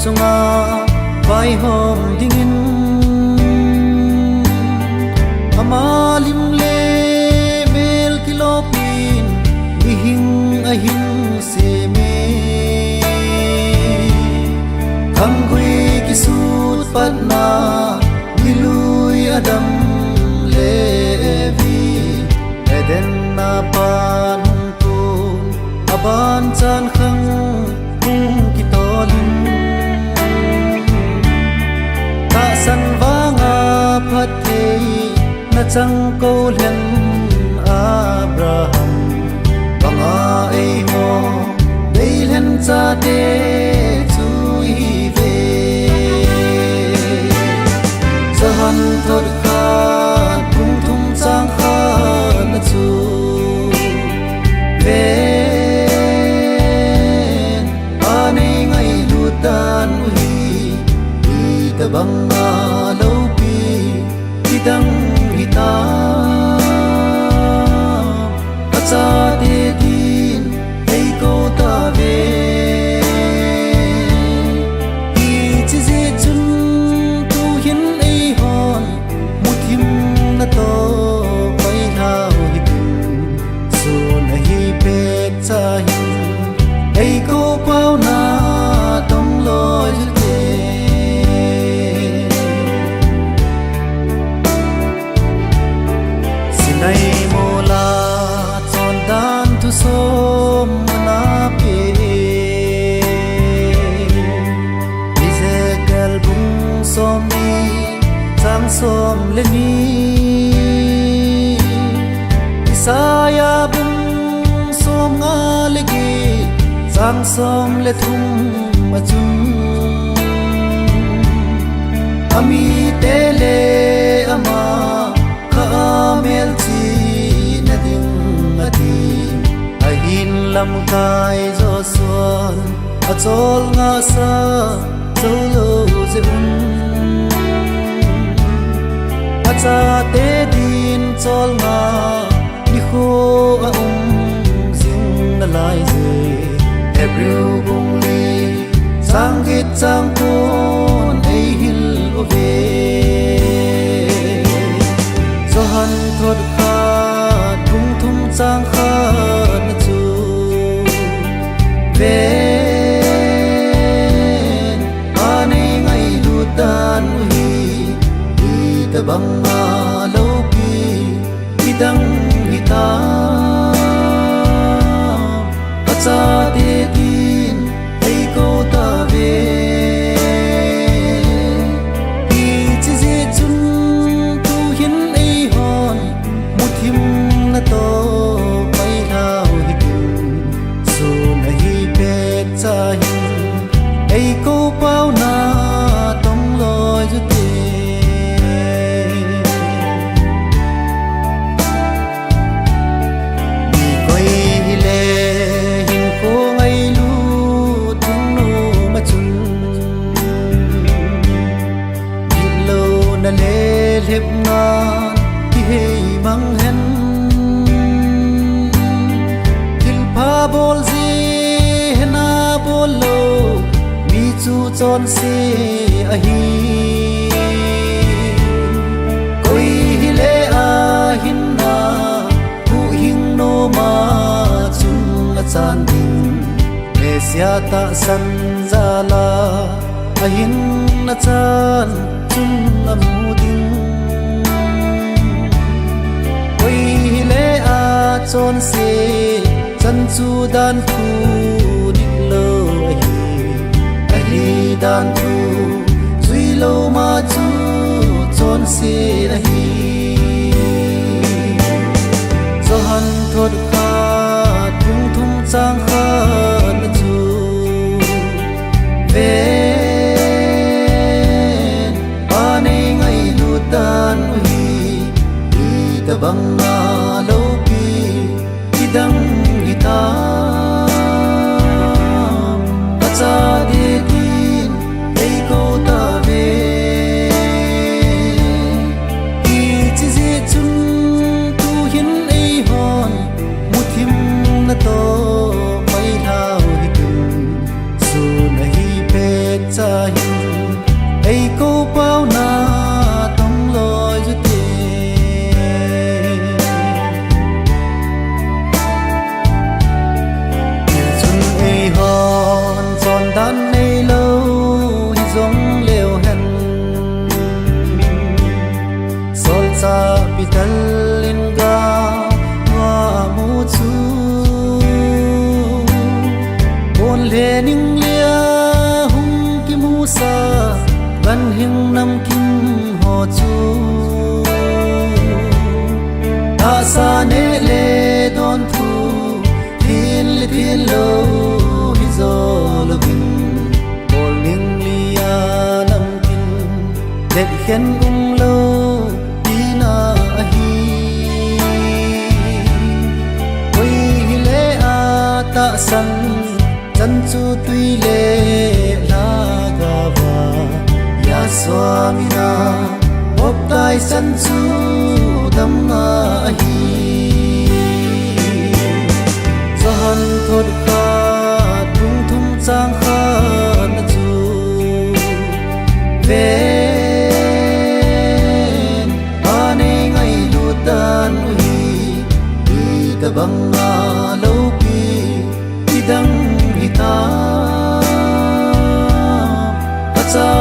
chunga vai hom dingin amalim le mel kilopin bihing ahing se me kangui kisut patna milui adam levi eden na pan kun aban chan khang kung kitolin ta san wanga phat thei na chang ko len Abraham banga ei mo dei len cha de chui ve zahan thor kha tung thum chang kha na chu ve ani ngai lu tan ui i ta banga lo pi kidang hita acha de din ei ko ta ve i chi je chun tu hin ei hon muthim na to pai hao hi tu so na hi pe cha hin ei ko pau na tong loi te sinai mola chon dan tu som na pe izegal bung som ni sang som le ni isaya bung som nga le gi sang som le thum ma chung ami tele ama ka mel chi na ding ati ahin lam kai zo suan a chol nga sa solo ze a cha te din chol nga ni kho a zing na lai ze every bung li sang git sang kon ei hil ove so han thot kha thung thum chang kha na chu ve ani ngai lu tan ui i ta banga lo pi kidang hita acha de din ei ko ta ve i chi je chun tu hin ei hon muthim na to pai hao hi tu so na hi pe cha hin ei ko pau na tong loi ju te ni koi hi le hin ko ngai lu tung no ma chun hi lo na le lep na ki hei mang hen til pha bol ji na bol lo mi chu chon se a hi koi hi le a hin na hu hing no ma chung a chan ding me sia ta san za la a hin na chan chung a mu ding koi hi le a chon se chan chu dan thu dik lo a hi dan thu zui lo ma chu chon se a hi so han thot kha thung thum chang kha na chu ve ani ngai lu tan ui i ta banga lo pi kidang hita acha de din ei ko ta ve i chi je chun tu hin ei hon muthim na to pai hao hi tu so na hi pe cha hình ấy câu bao na tông lối du tiền chun ấy hòn giòn đan ấy lâu hi giống liều hẹn sol cha pital in ga hoa mu chu bon le ning lia hung ki mu sa ban hình nam kim ho chu ta sa ne le don thu thiên lo hi zo lo bin bol ning lia nam kim det khen lo tina hi oi le a ta san chân chu tuy lệ la ga va ya swamina op tai san chu dam na hi zahan thod kha tung thum chang kha na chu ve ane ngai lu tan ui i ta bang na lo pi idang ta ta